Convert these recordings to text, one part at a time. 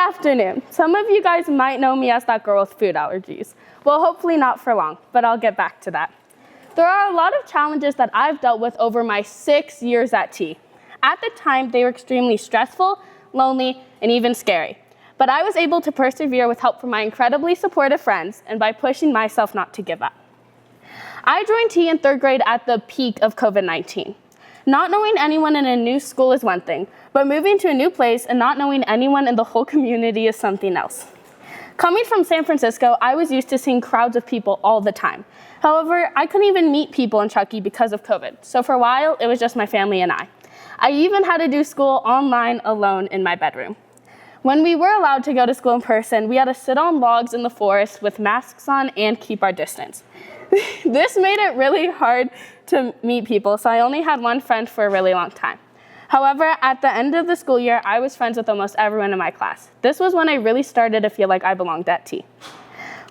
afternoon. Some of you guys might know me as that girl with food allergies. Well, hopefully not for long, but I'll get back to that. There are a lot of challenges that I've dealt with over my 6 years at T. At the time, they were extremely stressful, lonely, and even scary. But I was able to persevere with help from my incredibly supportive friends and by pushing myself not to give up. I joined T in 3rd grade at the peak of COVID-19. Not knowing anyone in a new school is one thing, but moving to a new place and not knowing anyone in the whole community is something else. Coming from San Francisco, I was used to seeing crowds of people all the time. However, I couldn't even meet people in Truckee because of COVID, so for a while, it was just my family and I. I even had to do school online alone in my bedroom. When we were allowed to go to school in person, we had to sit on logs in the forest with masks on and keep our distance. This made it really hard to meet people, so I only had one friend for a really long time. However, at the end of the school year, I was friends with almost everyone in my class. This was when I really started to feel like I belonged at T.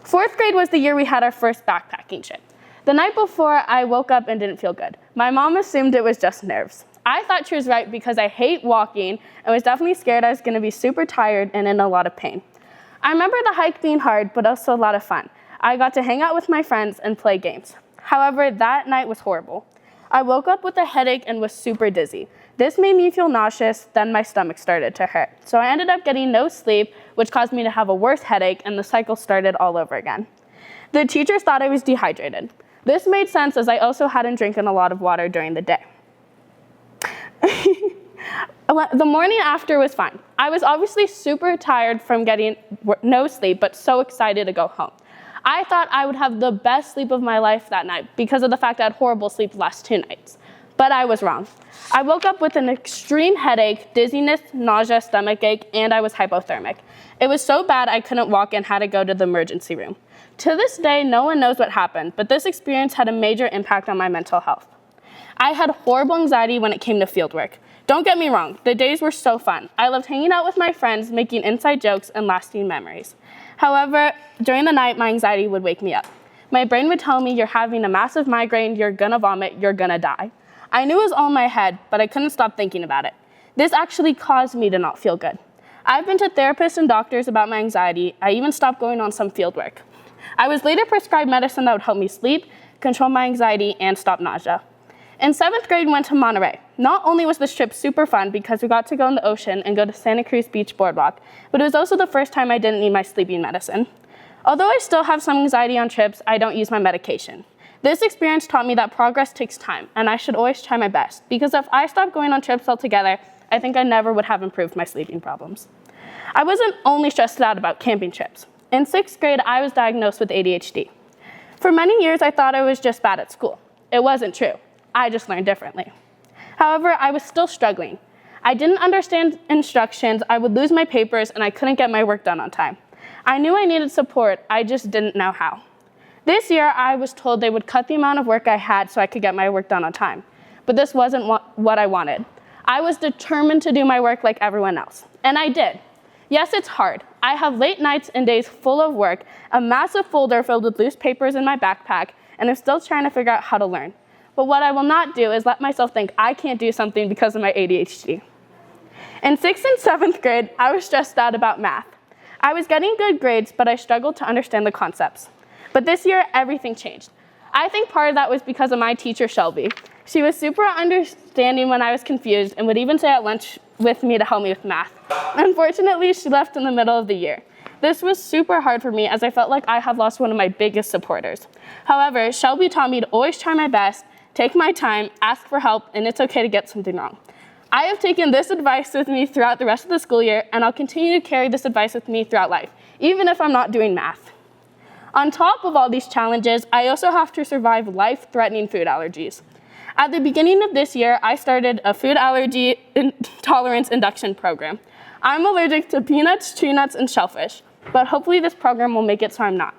4th grade was the year we had our first backpacking trip. The night before, I woke up and didn't feel good. My mom assumed it was just nerves. I thought she was right because I hate walking and was definitely scared I was going to be super tired and in a lot of pain. I remember the hike being hard, but also a lot of fun. I got to hang out with my friends and play games. However, that night was horrible. I woke up with a headache and was super dizzy. This made me feel nauseous, then my stomach started to hurt. So I ended up getting no sleep, which caused me to have a worse headache, and the cycle started all over again. The teachers thought I was dehydrated. This made sense as I also hadn't drinking a lot of water during the day. The morning after was fine. I was obviously super tired from getting no sleep, but so excited to go home. I thought I would have the best sleep of my life that night because of the fact I had horrible sleep the last 2 nights. But I was wrong. I woke up with an extreme headache, dizziness, nausea, stomachache, and I was hypothermic. It was so bad I couldn't walk and had to go to the emergency room. To this day, no one knows what happened, but this experience had a major impact on my mental health. I had horrible anxiety when it came to fieldwork. Don't get me wrong, the days were so fun. I loved hanging out with my friends, making inside jokes, and lasting memories. However, during the night, my anxiety would wake me up. My brain would tell me, you're having a massive migraine, you're gonna vomit, you're gonna die. I knew it was all in my head, but I couldn't stop thinking about it. This actually caused me to not feel good. I've been to therapists and doctors about my anxiety. I even stopped going on some field work. I was later prescribed medicine that would help me sleep, control my anxiety, and stop nausea. In 7th grade, we went to Monterey. Not only was this trip super fun because we got to go in the ocean and go to Santa Cruz Beach Boardwalk, but it was also the first time I didn't need my sleeping medicine. Although I still have some anxiety on trips, I don't use my medication. This experience taught me that progress takes time, and I should always try my best, because if I stopped going on trips altogether, I think I never would have improved my sleeping problems. I wasn't only stressed out about camping trips. In 6th grade, I was diagnosed with ADHD. For many years, I thought I was just bad at school. It wasn't true. I just learned differently. However, I was still struggling. I didn't understand instructions, I would lose my papers, and I couldn't get my work done on time. I knew I needed support, I just didn't know how. This year, I was told they would cut the amount of work I had so I could get my work done on time. But this wasn't what I wanted. I was determined to do my work like everyone else, and I did. Yes, it's hard. I have late nights and days full of work, a massive folder filled with loose papers in my backpack, and I'm still trying to figure out how to learn. But what I will not do is let myself think I can't do something because of my ADHD. In 6th and 7th grade, I was stressed out about math. I was getting good grades, but I struggled to understand the concepts. But this year, everything changed. I think part of that was because of my teacher, Shelby. She was super understanding when I was confused and would even stay at lunch with me to help me with math. Unfortunately, she left in the middle of the year. This was super hard for me as I felt like I had lost one of my biggest supporters. However, Shelby taught me to always try my best, take my time, ask for help, and it's okay to get something wrong. I have taken this advice with me throughout the rest of the school year, and I'll continue to carry this advice with me throughout life, even if I'm not doing math. On top of all these challenges, I also have to survive life-threatening food allergies. At the beginning of this year, I started a food allergy tolerance induction program. I'm allergic to peanuts, tree nuts, and shellfish, but hopefully this program will make it so I'm not.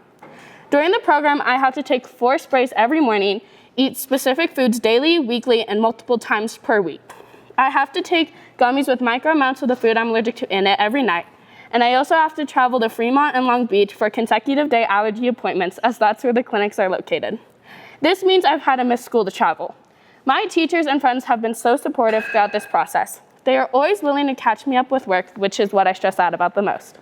During the program, I have to take 4 sprays every morning, eat specific foods daily, weekly, and multiple times per week. I have to take gummies with micro amounts of the food I'm allergic to in it every night, and I also have to travel to Fremont and Long Beach for consecutive day allergy appointments, as that's where the clinics are located. This means I've had to miss school to travel. My teachers and friends have been so supportive throughout this process. They are always willing to catch me up with work, which is what I stress out about the most.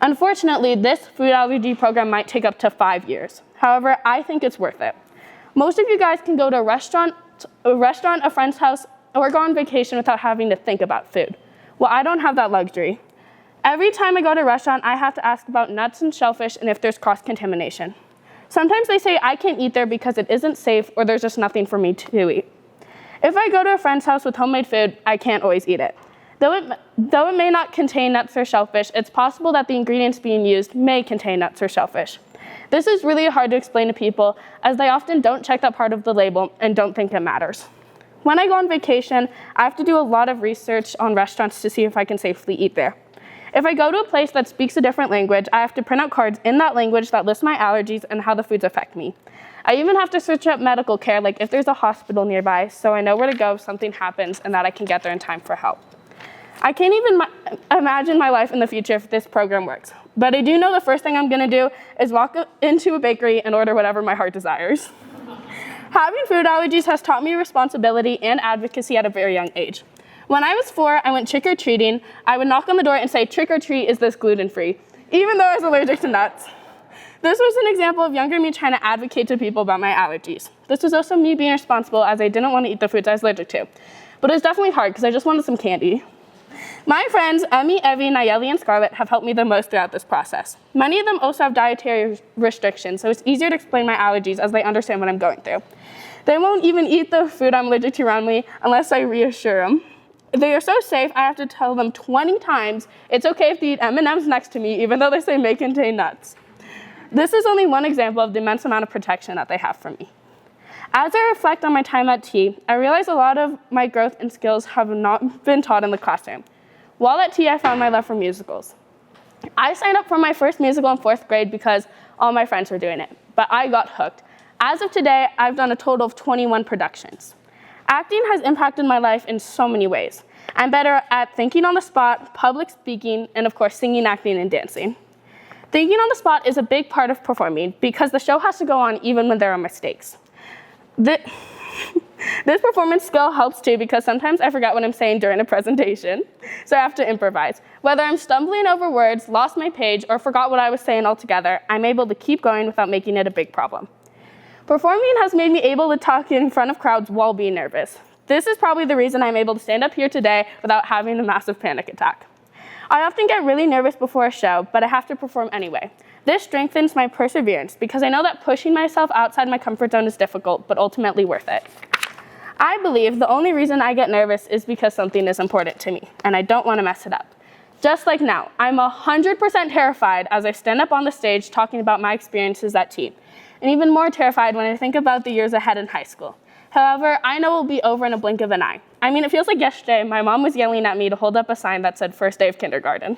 Unfortunately, this food allergy program might take up to 5 years. However, I think it's worth it. Most of you guys can go to a restaurant, a friend's house, or go on vacation without having to think about food. Well, I don't have that luxury. Every time I go to a restaurant, I have to ask about nuts and shellfish and if there's cross-contamination. Sometimes they say I can't eat there because it isn't safe or there's just nothing for me to eat. If I go to a friend's house with homemade food, I can't always eat it. Though it may not contain nuts or shellfish, it's possible that the ingredients being used may contain nuts or shellfish. This is really hard to explain to people as they often don't check that part of the label and don't think it matters. When I go on vacation, I have to do a lot of research on restaurants to see if I can safely eat there. If I go to a place that speaks a different language, I have to print out cards in that language that list my allergies and how the foods affect me. I even have to search up medical care, like if there's a hospital nearby, so I know where to go if something happens and that I can get there in time for help. I can't even imagine my life in the future if this program works, but I do know the first thing I'm gonna do is walk into a bakery and order whatever my heart desires. Having food allergies has taught me responsibility and advocacy at a very young age. When I was 4, I went trick-or-treating. I would knock on the door and say, "Trick or treat, is this gluten-free?" Even though I was allergic to nuts. This was an example of younger me trying to advocate to people about my allergies. This was also me being responsible as I didn't want to eat the foods I was allergic to. But it was definitely hard because I just wanted some candy. My friends, Emmy, Evie, Nayeli, and Scarlett have helped me the most throughout this process. Many of them also have dietary restrictions, so it's easier to explain my allergies as they understand what I'm going through. They won't even eat the food I'm allergic to around me unless I reassure them. They are so safe, I have to tell them 20 times it's okay if they eat M&Ms next to me, even though they say may contain nuts. This is only one example of the immense amount of protection that they have from me. As I reflect on my time at T, I realize a lot of my growth and skills have not been taught in the classroom. While at T, I found my love for musicals. I signed up for my first musical in 4th grade because all my friends were doing it, but I got hooked. As of today, I've done a total of 21 productions. Acting has impacted my life in so many ways. I'm better at thinking on the spot, public speaking, and of course, singing, acting, and dancing. Thinking on the spot is a big part of performing because the show has to go on even when there are mistakes. This performance skill helps too because sometimes I forget what I'm saying during a presentation, so I have to improvise. Whether I'm stumbling over words, lost my page, or forgot what I was saying altogether, I'm able to keep going without making it a big problem. Performing has made me able to talk in front of crowds while being nervous. This is probably the reason I'm able to stand up here today without having a massive panic attack. I often get really nervous before a show, but I have to perform anyway. This strengthens my perseverance because I know that pushing myself outside my comfort zone is difficult, but ultimately worth it. I believe the only reason I get nervous is because something is important to me, and I don't want to mess it up. Just like now, I'm 100% terrified as I stand up on the stage talking about my experiences at T, and even more terrified when I think about the years ahead in high school. However, I know it will be over in a blink of an eye. I mean, it feels like yesterday my mom was yelling at me to hold up a sign that said first day of kindergarten.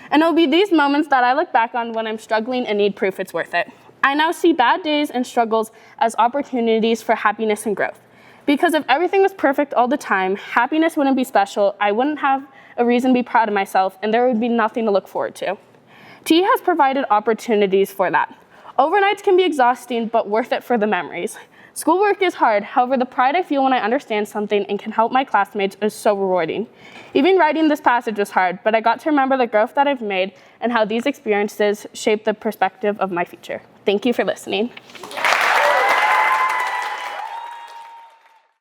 And it'll be these moments that I look back on when I'm struggling and need proof it's worth it. I now see bad days and struggles as opportunities for happiness and growth. Because if everything was perfect all the time, happiness wouldn't be special, I wouldn't have a reason to be proud of myself, and there would be nothing to look forward to. T has provided opportunities for that. Overnights can be exhausting, but worth it for the memories. Schoolwork is hard, however, the pride I feel when I understand something and can help my classmates is so rewarding. Even writing this passage was hard, but I got to remember the growth that I've made and how these experiences shape the perspective of my future. Thank you for listening.